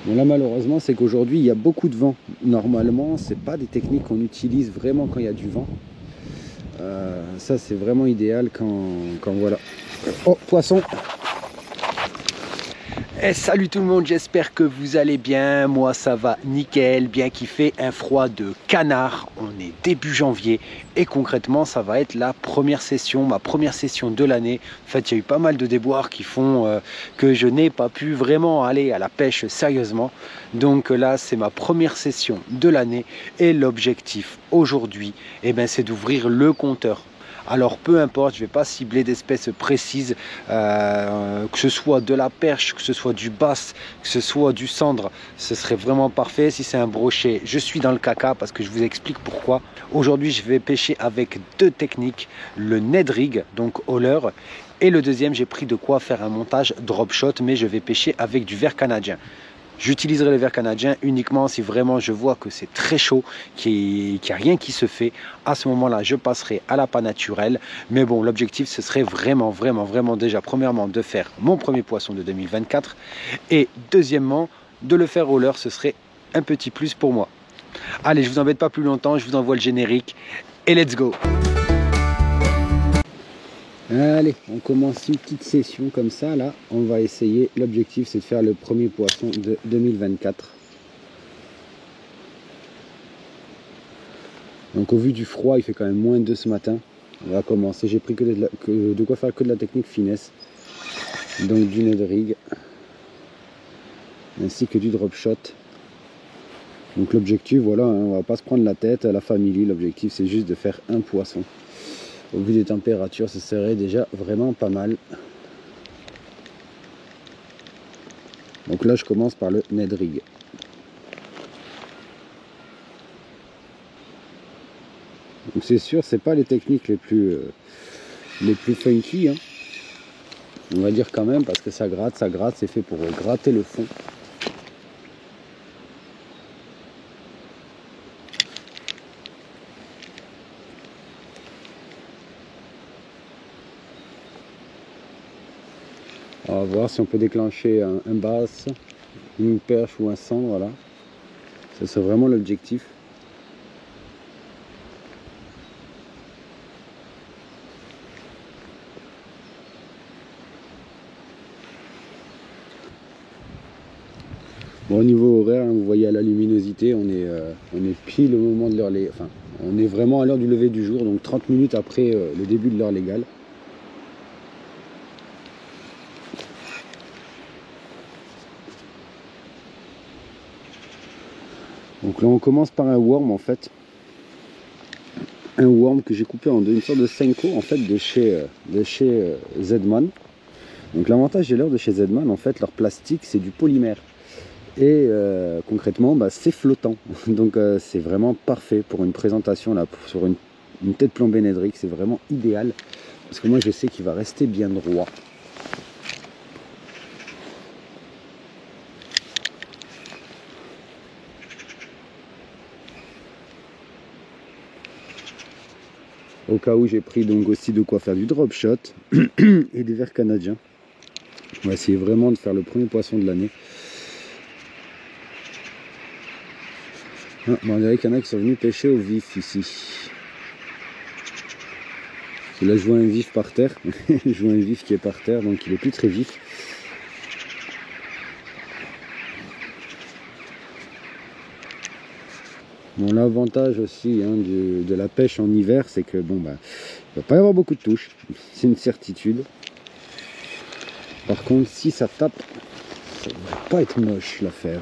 Bon là malheureusement c'est qu'aujourd'hui il y a beaucoup de vent. Normalement c'est pas des techniques qu'on utilise vraiment quand il y a du vent. Ça c'est vraiment idéal quand voilà. Oh poisson. Et salut tout le monde, j'espère que vous allez bien. Moi ça va nickel, bien qu'il fait un froid de canard. On est début janvier et concrètement ça va être la première session, ma première session de l'année. En fait il y a eu pas mal de déboires qui font que je n'ai pas pu vraiment aller à la pêche sérieusement. Donc là c'est ma première session de l'année et l'objectif aujourd'hui c'est d'ouvrir le compteur. Alors peu importe, je ne vais pas cibler d'espèces précises, que ce soit de la perche, que ce soit du basse, que ce soit du cendre, ce serait vraiment parfait. Si c'est un brochet, je suis dans le caca parce que je vous explique pourquoi. Aujourd'hui, je vais pêcher avec deux techniques, le Ned Rig, donc hauler, et le deuxième, j'ai pris de quoi faire un montage drop shot, mais je vais pêcher avec du verre canadien. J'utiliserai le verre canadien uniquement si vraiment je vois que c'est très chaud, qu'il n'y a rien qui se fait. À ce moment-là, je passerai à l'appât naturel. Mais bon, l'objectif, ce serait vraiment déjà, premièrement, de faire mon premier poisson de 2024. Et deuxièmement, de le faire au leurre, ce serait un petit plus pour moi. Allez, je vous embête pas plus longtemps, je vous envoie le générique. Et let's go! Allez, on commence une petite session comme ça, là. On va essayer, l'objectif c'est de faire le premier poisson de 2024. Donc au vu du froid, il fait quand même moins 2 ce matin. On va commencer, j'ai pris de quoi faire que de la technique finesse. Donc du Ned Rig, ainsi que du drop shot. Donc l'objectif, voilà, hein, on va pas se prendre la tête à la famille, l'objectif c'est juste de faire un poisson. Au vu des températures, ce serait déjà vraiment pas mal. Donc là, je commence par le Ned Rig. Donc c'est sûr, c'est pas les techniques les plus funky, hein. On va dire quand même, parce que ça gratte, c'est fait pour gratter le fond. On va voir si on peut déclencher un basse, une perche ou un cendre, voilà. Ça c'est vraiment l'objectif. Bon, au niveau horaire, hein, vous voyez à la luminosité, on est pile au moment de l'heure légale. Enfin, on est vraiment à l'heure du lever du jour, donc 30 minutes après le début de l'heure légale. Donc là on commence par un worm en fait. Un worm que j'ai coupé en deux, une sorte de Senko en fait de chez Zedman. Donc l'avantage de leur de chez Zedman, en fait leur plastique c'est du polymère. Et concrètement c'est flottant. Donc c'est vraiment parfait pour une présentation là, sur une tête plombée Ned Rig, c'est vraiment idéal. Parce que moi je sais qu'il va rester bien droit. Au cas où j'ai pris donc aussi de quoi faire du drop shot et des verres canadiens. On va essayer vraiment de faire le premier poisson de l'année. Ah, bon, on dirait qu'il y en a qui sont venus pêcher au vif ici. Et là je vois un vif par terre. Je vois un vif qui est par terre, donc il est plus très vif. Bon, l'avantage aussi hein, de la pêche en hiver, c'est que bon il va pas y avoir beaucoup de touches, c'est une certitude. Par contre, si ça tape, ça va pas être moche l'affaire.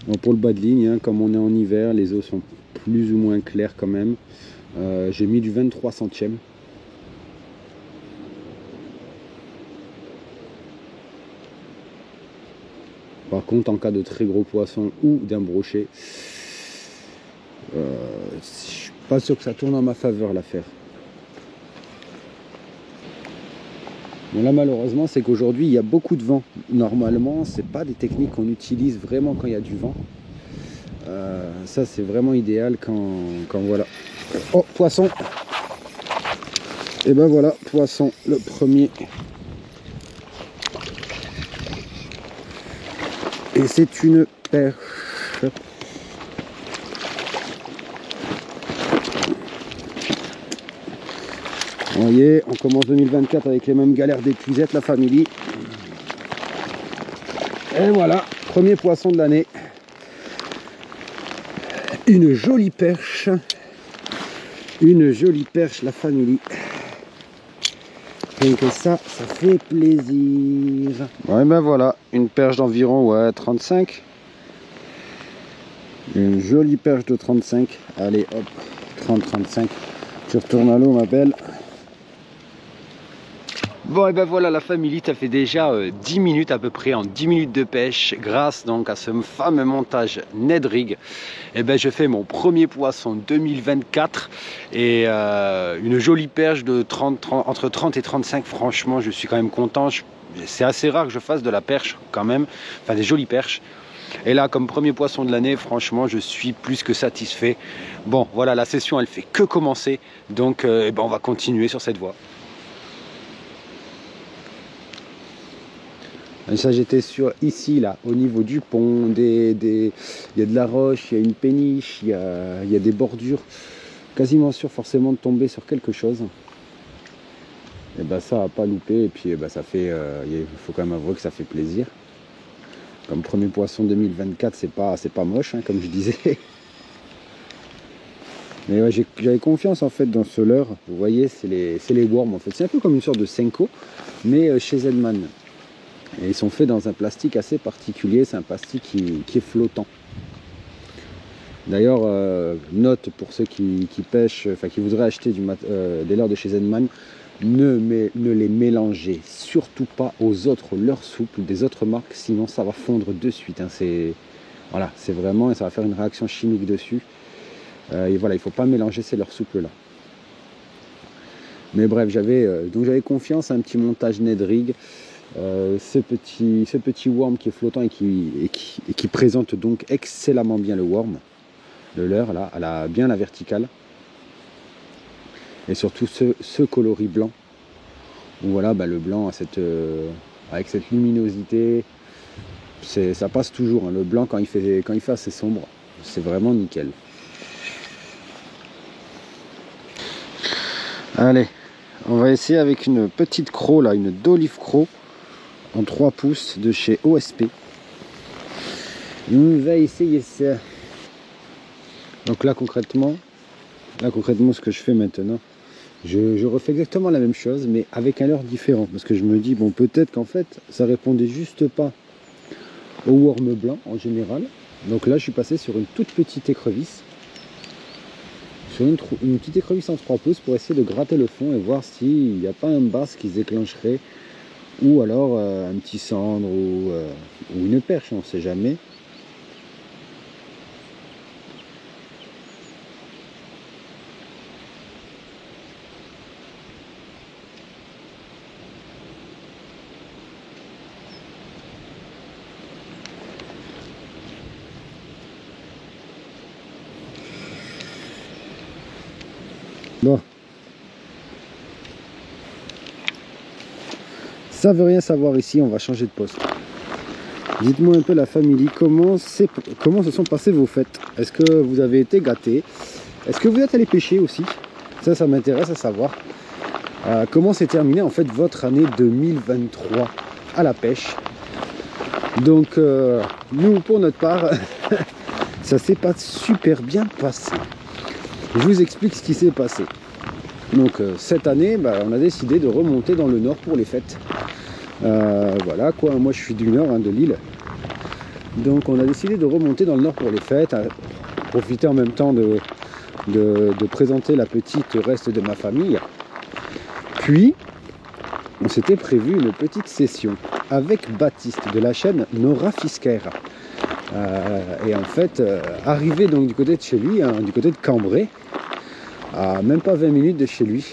Bon, pour le bas de ligne, hein, comme on est en hiver, les eaux sont plus ou moins claires quand même. J'ai mis du 23 centièmes. Par contre, en cas de très gros poisson ou d'un brochet, je suis pas sûr que ça tourne en ma faveur l'affaire. Bon là malheureusement c'est qu'aujourd'hui il y a beaucoup de vent. Normalement c'est pas des techniques qu'on utilise vraiment quand il y a du vent. Ça c'est vraiment idéal quand voilà. Oh, poisson. Et ben voilà, poisson, le premier. Et c'est une perche. Vous voyez, on commence 2024 avec les mêmes galères d'épuisette, la famille. Et voilà, premier poisson de l'année. Une jolie perche. Une jolie perche, la famille. Donc ça fait plaisir. Ouais, ben voilà, une perche d'environ 35. Une jolie perche de 35. Allez, hop, 30-35. Tu retournes à l'eau, ma belle. Bon, et ben voilà, la famille, ça fait déjà 10 minutes à peu près, en 10 minutes de pêche, grâce donc à ce fameux montage Ned Rig. Et ben je fais mon premier poisson 2024 et une jolie perche de entre 30 et 35. Franchement, je suis quand même content. C'est assez rare que je fasse de la perche quand même, enfin des jolies perches. Et là, comme premier poisson de l'année, franchement, je suis plus que satisfait. Bon, voilà, la session, elle fait que commencer, donc et ben on va continuer sur cette voie. Et ça, j'étais sur ici, là, au niveau du pont, il y a de la roche, il y a une péniche, il y a des bordures. Quasiment sûr forcément de tomber sur quelque chose. Et ben ça n'a pas loupé, et puis ben, ça fait, il faut quand même avouer que ça fait plaisir. Comme premier poisson 2024, c'est pas moche, hein, comme je disais. Mais ouais, j'avais confiance en fait dans ce leurre. Vous voyez, c'est les worms en fait. C'est un peu comme une sorte de Senko, mais chez Zedman. Et ils sont faits dans un plastique assez particulier, c'est un plastique qui est flottant. D'ailleurs, note pour ceux qui pêchent, enfin qui voudraient acheter des leurres de chez Zedman, ne les mélangez surtout pas aux autres leurres souples des autres marques, sinon ça va fondre de suite. Hein. Voilà, c'est vraiment, et ça va faire une réaction chimique dessus. Et voilà, il ne faut pas mélanger ces leurres souples là. Mais bref, j'avais confiance à un petit montage Ned Rig. Ce petit worm qui est flottant et qui présente donc excellemment bien le worm, le leurre là, elle a bien la verticale. Et surtout ce coloris blanc, où voilà, bah, le blanc avec cette luminosité, ça passe toujours, hein. Le blanc quand il fait assez sombre, c'est vraiment nickel. Allez, on va essayer avec une petite croc là, une d'olive croc en 3 pouces de chez OSP. On va essayer ça. Donc là concrètement ce que je fais maintenant, je refais exactement la même chose mais avec un leurre différent, parce que je me dis bon, peut-être qu'en fait ça répondait juste pas au worm blanc en général. Donc là je suis passé sur une toute petite écrevisse, une petite écrevisse en 3 pouces pour essayer de gratter le fond et voir s'il n'y a pas un bass qui se déclencherait, ou alors un petit cendre ou une perche, on ne sait jamais. Bon, ça veut rien savoir ici, on va changer de poste. Dites-moi un peu la famille, comment se sont passées vos fêtes? Est-ce que vous avez été gâtés? Est-ce que vous êtes allé pêcher aussi? Ça m'intéresse à savoir. Comment s'est terminée en fait votre année 2023 à la pêche? Donc nous pour notre part, ça s'est pas super bien passé. Je vous explique ce qui s'est passé. Donc cette année, on a décidé de remonter dans le nord pour les fêtes. Voilà quoi, moi je suis du nord, hein, de Lille. Donc on a décidé de remonter dans le nord pour les fêtes, profiter en même temps de présenter la petite reste de ma famille. Puis on s'était prévu une petite session avec Baptiste de la chaîne Nora Fisker. Et en fait, arrivé donc du côté de chez lui, hein, du côté de Cambrai, à même pas 20 minutes de chez lui,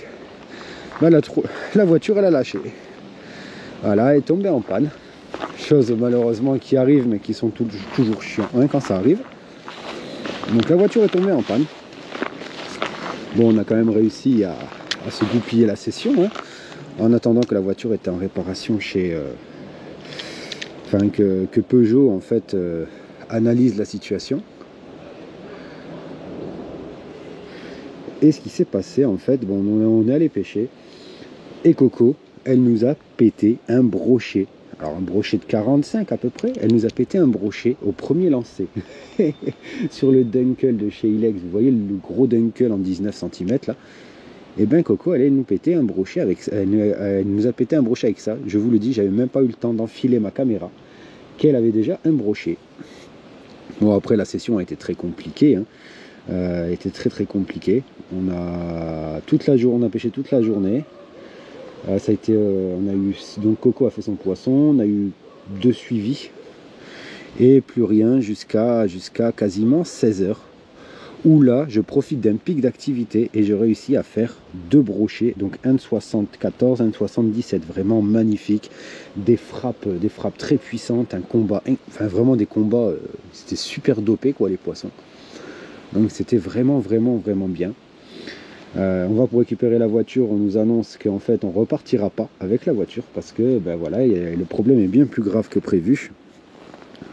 la voiture elle a lâché. Voilà, elle est tombée en panne. Chose malheureusement qui arrive, mais qui sont toujours chiants, hein, quand ça arrive. Donc la voiture est tombée en panne. Bon, on a quand même réussi à se goupiller la session, hein, en attendant que la voiture était en réparation chez... Enfin, que Peugeot, en fait, analyse la situation. Et ce qui s'est passé, en fait, bon, on est allé pêcher. Et Coco, elle nous a pété un brochet. Alors un brochet de 45 à peu près. Elle nous a pété un brochet au premier lancer. Sur le Dunkel de chez Ilex. Vous voyez le gros Dunkel en 19 cm là. Et bien Coco, elle allait nous péter un brochet avec ça. Elle nous a pété un brochet avec ça. Je vous le dis, j'avais même pas eu le temps d'enfiler ma caméra, qu'elle avait déjà un brochet. Bon, après la session a été très compliquée, hein. Était très compliquée. On a pêché toute la journée. Ça a été, on a eu, donc Coco a fait son poisson, on a eu 2 suivis et plus rien jusqu'à quasiment 16 h, où là je profite d'un pic d'activité et je réussis à faire 2 brochets, donc un de 74, un de 77, vraiment magnifique, des frappes très puissantes, un combat, enfin vraiment des combats, c'était super dopé quoi les poissons, donc c'était vraiment bien. On va pour récupérer la voiture, on nous annonce qu'en fait on repartira pas avec la voiture parce que ben voilà, le problème est bien plus grave que prévu.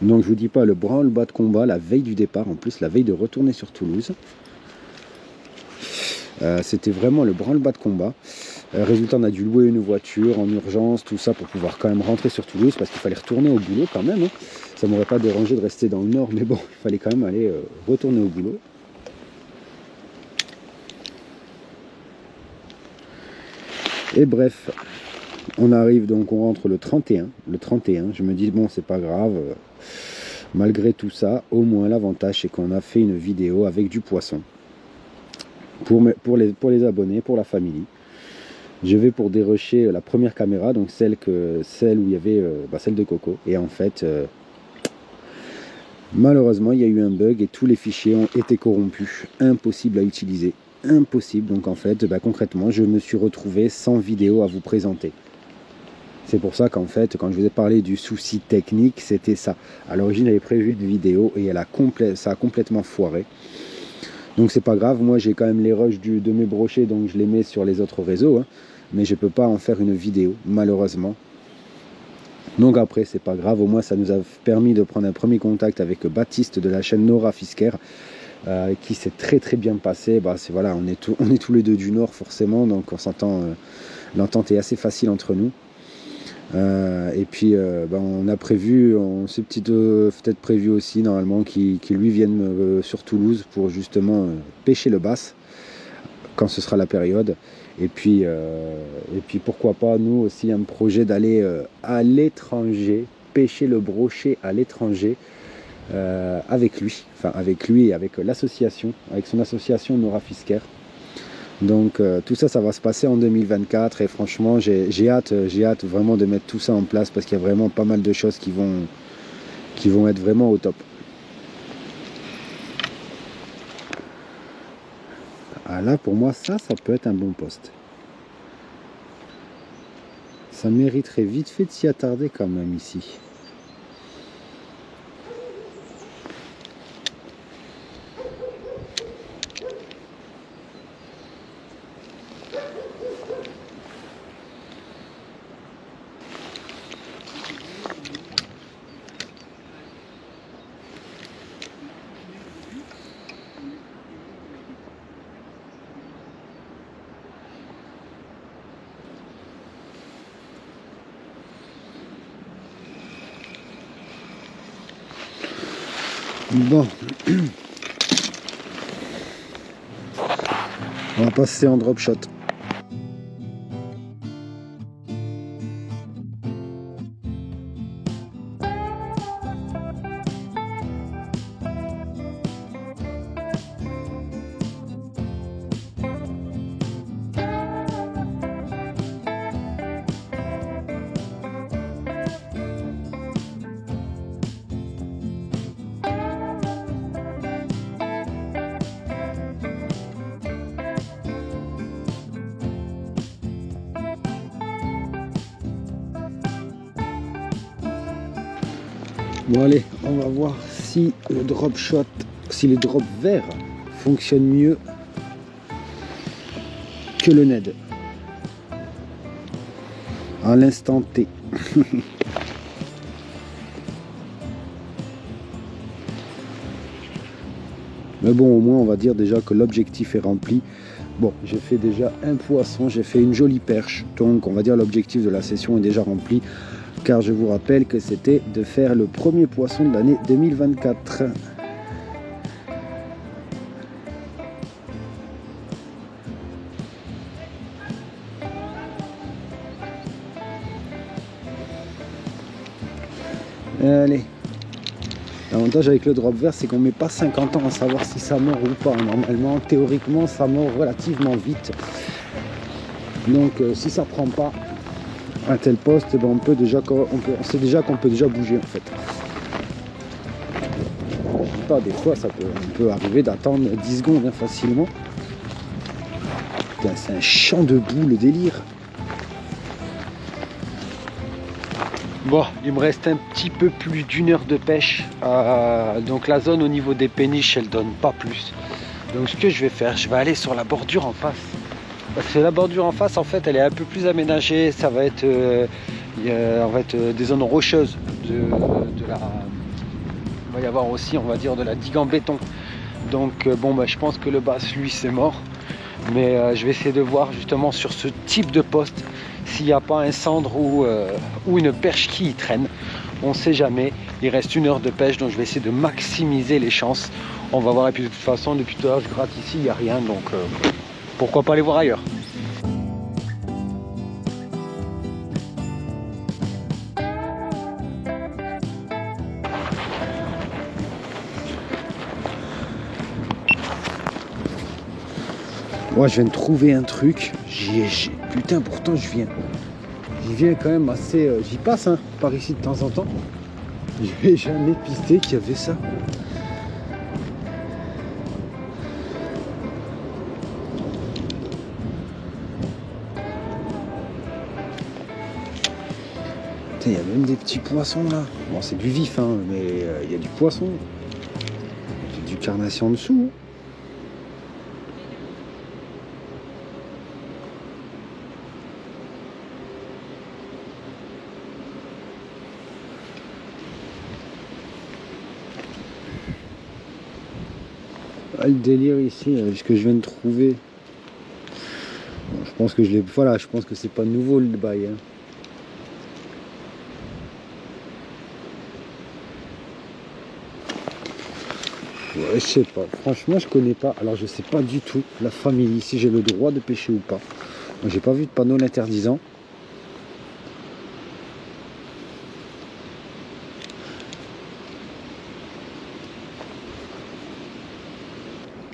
Donc je vous dis pas, le branle-bas de combat la veille du départ, en plus la veille de retourner sur Toulouse, c'était vraiment le branle-bas de combat. Résultat, on a dû louer une voiture en urgence, tout ça pour pouvoir quand même rentrer sur Toulouse parce qu'il fallait retourner au boulot quand même, hein. Ça m'aurait pas dérangé de rester dans le nord, mais bon, il fallait quand même aller retourner au boulot. Et bref, on arrive, donc on rentre le 31. Le 31, je me dis, bon, c'est pas grave. Malgré tout ça, au moins l'avantage, c'est qu'on a fait une vidéo avec du poisson. Pour les abonnés, pour la famille. Je vais pour dérocher la première caméra, donc celle où il y avait celle de Coco. Et en fait, malheureusement, il y a eu un bug et tous les fichiers ont été corrompus. Impossible à utiliser. Impossible. Donc en fait, concrètement, je me suis retrouvé sans vidéo à vous présenter. C'est pour ça qu'en fait, quand je vous ai parlé du souci technique, c'était ça. À l'origine, j'avais prévu une vidéo et ça a complètement foiré. Donc c'est pas grave, moi j'ai quand même les rushs de mes brochets, donc je les mets sur les autres réseaux, hein, mais je peux pas en faire une vidéo, malheureusement. Donc après, c'est pas grave, au moins ça nous a permis de prendre un premier contact avec Baptiste de la chaîne Nora Fisker, qui s'est très bien passé. Voilà, on est tous les deux du Nord forcément, donc on s'entend, l'entente est assez facile entre nous. Et puis on a prévu, on s'est peut-être prévu aussi normalement qu'il lui vienne sur Toulouse pour justement pêcher le bass quand ce sera la période. Et puis pourquoi pas nous aussi un projet d'aller à l'étranger, pêcher le brochet à l'étranger avec lui et avec l'association, avec son association Nora Fisker. Donc tout ça, ça va se passer en 2024 et franchement j'ai hâte vraiment de mettre tout ça en place parce qu'il y a vraiment pas mal de choses qui vont être vraiment au top. Ah là pour moi ça peut être un bon poste. Ça mériterait vite fait de s'y attarder quand même ici. Bon, on va passer en drop shot. Bon allez, on va voir si le drop shot si le drop vert fonctionne mieux que le Ned à l'instant T. Mais bon, au moins on va dire déjà que l'objectif est rempli. Bon, j'ai fait déjà un poisson, j'ai fait une jolie perche, donc on va dire l'objectif de la session est déjà rempli, car je vous rappelle que c'était de faire le premier poisson de l'année 2024. Allez. L'avantage avec le drop vert, c'est qu'on met pas 50 ans à savoir si ça mord ou pas. Normalement, théoriquement, ça mord relativement vite. Donc, si ça prend pas un tel poste, ben, on sait déjà qu'on peut déjà bouger en fait. Pas, des fois, on peut arriver d'attendre 10 secondes hein, facilement. Putain, c'est un champ de boue le délire. Bon, il me reste un petit peu plus d'une heure de pêche. Donc la zone au niveau des péniches, elle donne pas plus. Donc ce que je vais faire, je vais aller sur la bordure en face. Parce que la bordure en face, en fait, elle est un peu plus aménagée. Ça va être, des zones rocheuses. Il va y avoir aussi, on va dire, de la digue en béton. Donc bon, bah, je pense que le bass, lui, c'est mort. Mais je vais essayer de voir justement sur ce type de poste s'il n'y a pas un cendre ou une perche qui y traîne. On ne sait jamais. Il reste une heure de pêche, donc je vais essayer de maximiser les chances. On va voir, et puis de toute façon, depuis tout à l'heure, je gratte ici, il n'y a rien, donc pourquoi pas aller voir ailleurs. Moi, je viens de trouver un truc. Putain, pourtant, j'y viens quand même assez. J'y passe hein, par ici de temps en temps. J'ai jamais pisté qu'il y avait ça. Il y a même des petits poissons là. Bon, c'est du vif, hein, mais il y a du poisson. Il y a du carnassier en dessous. Ah, le délire ici, ce que je viens de trouver. Bon, je pense que je pense que c'est pas nouveau le bail. Hein. Ouais, je sais pas. Franchement, je connais pas. Alors, je sais pas du tout la famille, si j'ai le droit de pêcher ou pas. Moi, j'ai pas vu de panneau l'interdisant.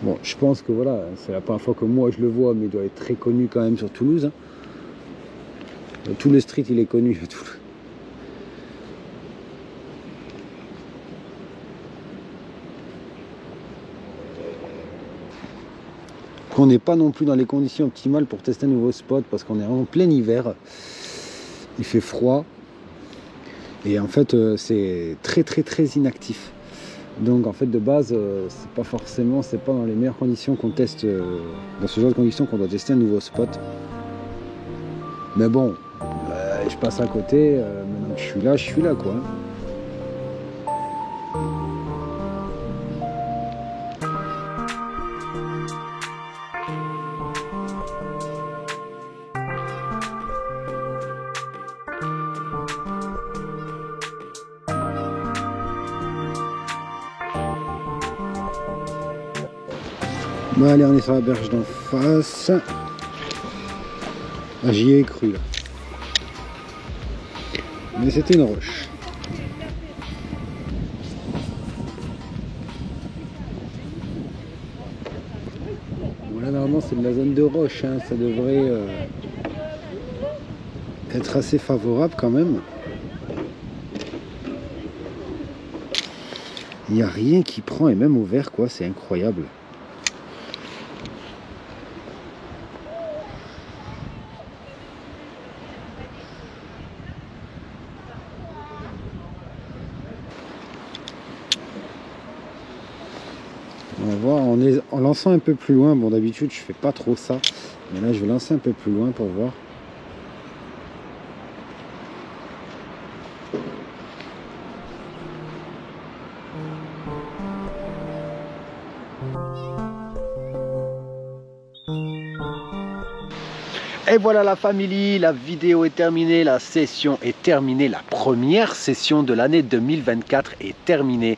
Bon, je pense que voilà, c'est la première fois que moi je le vois, mais il doit être très connu quand même sur Toulouse. Hein. Tout le street, il est connu. On n'est pas non plus dans les conditions optimales pour tester un nouveau spot parce qu'on est en plein hiver. Il fait froid. Et en fait, c'est très inactif. Donc en fait de base c'est pas dans les meilleures conditions qu'on teste dans ce genre de conditions qu'on doit tester un nouveau spot, mais bon je passe à côté, maintenant que je suis là quoi. Bon allez, on est sur la berge d'en face. Ah, j'y ai cru là. Mais c'était une roche. Bon là normalement c'est de la zone de roche, hein. Ça devrait être assez favorable quand même. Il n'y a rien qui prend, et même au vert quoi, c'est incroyable. On va voir en lançant un peu plus loin. Bon, d'habitude je fais pas trop ça, mais là je vais lancer un peu plus loin pour voir. Et voilà la famille, la vidéo est terminée, la session est terminée, la première session de l'année 2024 est terminée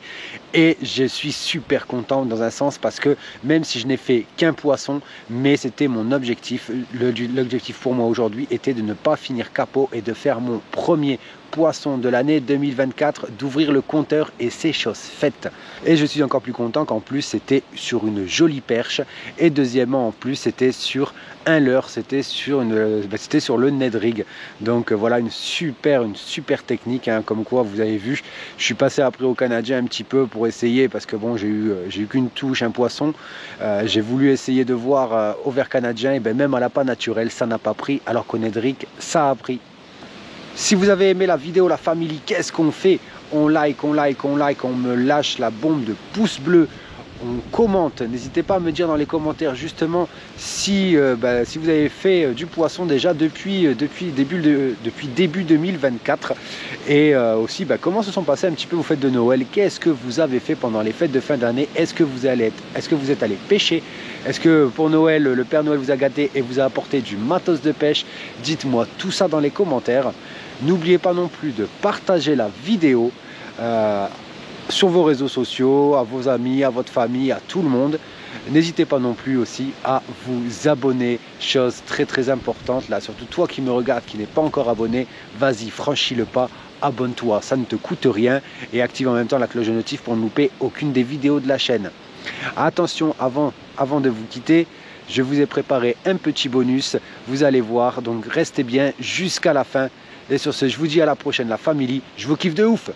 et je suis super content dans un sens parce que même si je n'ai fait qu'un poisson, mais c'était mon objectif, l'objectif pour moi aujourd'hui était de ne pas finir capot et de faire mon premier poisson de l'année 2024, d'ouvrir le compteur et c'est chose faite. Et je suis encore plus content qu'en plus c'était sur une jolie perche et deuxièmement en plus c'était sur un leurre, c'était sur le Ned Rig. Donc voilà une super technique hein, comme quoi vous avez vu, je suis passé après au Canadien un petit peu pour essayer parce que bon j'ai eu qu'une touche, un poisson. J'ai voulu essayer de voir au vers canadien et ben même à l'appât naturel ça n'a pas pris alors qu'au Ned Rig ça a pris. Si vous avez aimé la vidéo, la famille, qu'est-ce qu'on fait? On like, on me lâche la bombe de pouce bleu, on commente. N'hésitez pas à me dire dans les commentaires justement si vous avez fait du poisson déjà depuis début 2024 et aussi comment se sont passées un petit peu vos fêtes de Noël. Qu'est-ce que vous avez fait pendant les fêtes de fin d'année? Est-ce que vous êtes allé pêcher? Est-ce que pour Noël, le Père Noël vous a gâté et vous a apporté du matos de pêche? Dites-moi tout ça dans les commentaires. N'oubliez pas non plus de partager la vidéo sur vos réseaux sociaux, à vos amis, à votre famille, à tout le monde. N'hésitez pas non plus aussi à vous abonner, chose très importante là, surtout toi qui me regardes, qui n'est pas encore abonné, vas-y, franchis le pas, abonne-toi, ça ne te coûte rien et active en même temps la cloche de notif pour ne louper aucune des vidéos de la chaîne. Attention, avant de vous quitter, je vous ai préparé un petit bonus, vous allez voir, donc restez bien jusqu'à la fin. Et sur ce, je vous dis à la prochaine, la famille. Je vous kiffe de ouf.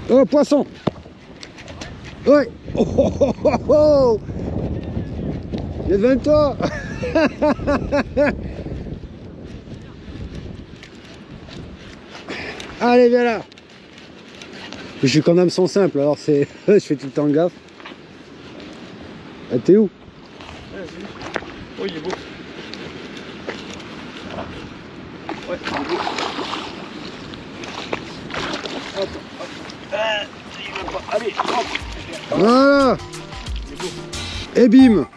Oh, poisson. Ouais. Oh, oh, oh, oh, oh. Il est devant toi. Allez, viens là. Je suis quand même son simple, alors c'est je fais tout le temps gaffe. T'es où? Oh, il est beau. Ouais, il est beau. Hop, hop. Il veut pas. Allez, hop. Voilà. Il est beau. Et bim.